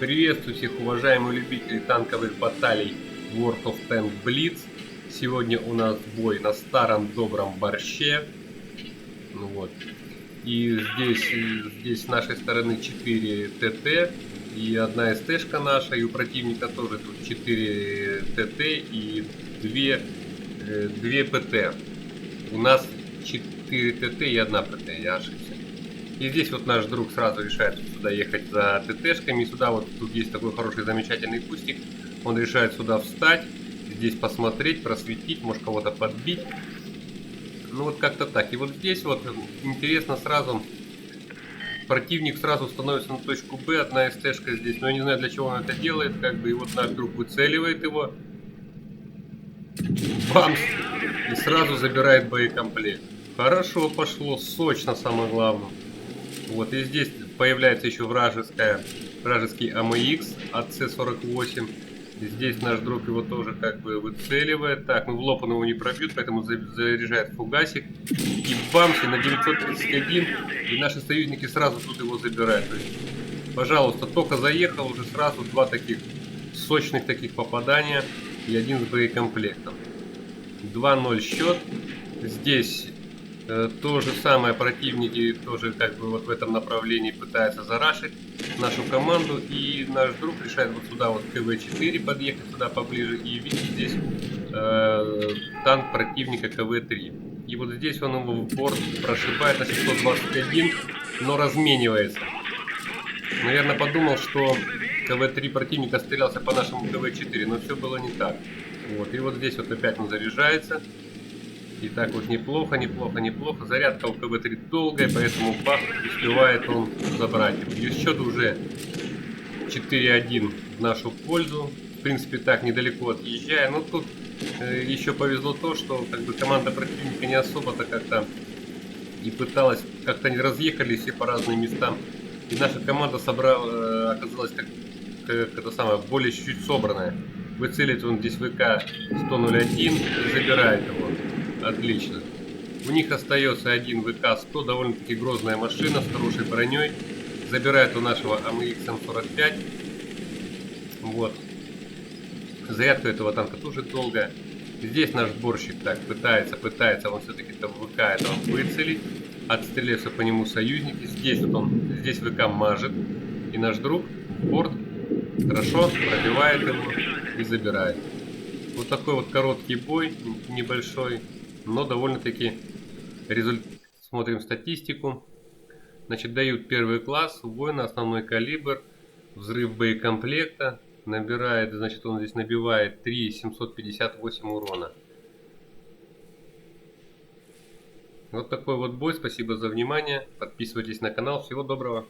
Приветствую всех, уважаемые любители танковых баталий World of Tanks Blitz. Сегодня у нас бой на старом добром борще. Ну вот. И здесь с нашей стороны 4 ТТ и одна СТшка наша. И у противника тоже тут 4 ТТ и 2 ПТ. У нас 4 ТТ и 1 ПТ, я ошибся. И здесь вот наш друг сразу решает сюда ехать за ТТшками. Сюда вот тут есть такой хороший замечательный кустик. Он решает сюда встать, здесь посмотреть, просветить, может кого-то подбить. Ну вот как-то так. И вот здесь вот интересно сразу, противник сразу становится на точку Б, одна СТшка здесь. Но я не знаю, для чего он это делает, как бы. И вот наш друг выцеливает его. Бамс! И сразу забирает боекомплект. Хорошо пошло, сочно, самое главное. Вот, и здесь появляется еще вражеский АМХ АЦ-48. Здесь наш друг его тоже как бы выцеливает. Так, ну в лоб он его не пробьет, поэтому заряжает фугасик. И бамси на 931. И наши союзники сразу тут его забирают. То есть, пожалуйста, только заехал, уже сразу два таких сочных таких попадания. И один с боекомплектом. 2-0 счет. Здесь то же самое, противники тоже как бы вот в этом направлении пытаются зарашить нашу команду. И наш друг решает вот сюда вот КВ-4 подъехать сюда поближе. И видит здесь танк противника КВ-3. И вот здесь он его в борт прошибает на 721, но разменивается. Наверное, подумал, что КВ-3 противника стрелялся по нашему КВ-4, но все было не так. Вот, и вот здесь вот опять он заряжается. И так вот неплохо. Зарядка у КВ-3 долгая, поэтому бах, успевает он забрать. И счет уже 4-1 в нашу пользу. В принципе, так недалеко отъезжая. Но тут еще повезло то, что как бы команда противника не особо-то как-то и пыталась, как-то они разъехались все по разным местам. И наша команда оказалась как это самое, более чуть-чуть собранная. Выцелит он здесь ВК-100-01 и забирает его. Отлично. У них остается один ВК-100, довольно-таки грозная машина с хорошей броней. Забирает у нашего АМХ М45. Вот. Зарядка этого танка тоже долгая. Здесь наш сборщик так пытается он все-таки там ВК этого выцелить. Отстреливаются по нему союзники. Здесь ВК мажет. И наш друг в борт хорошо пробивает его и забирает. Вот такой вот короткий бой, небольшой, но довольно-таки Смотрим статистику. Значит, дают первый класс, воина, основной калибр, взрыв боекомплекта. Набирает, значит, он здесь набивает 3758 урона. Вот такой вот бой. Спасибо за внимание. Подписывайтесь на канал. Всего доброго.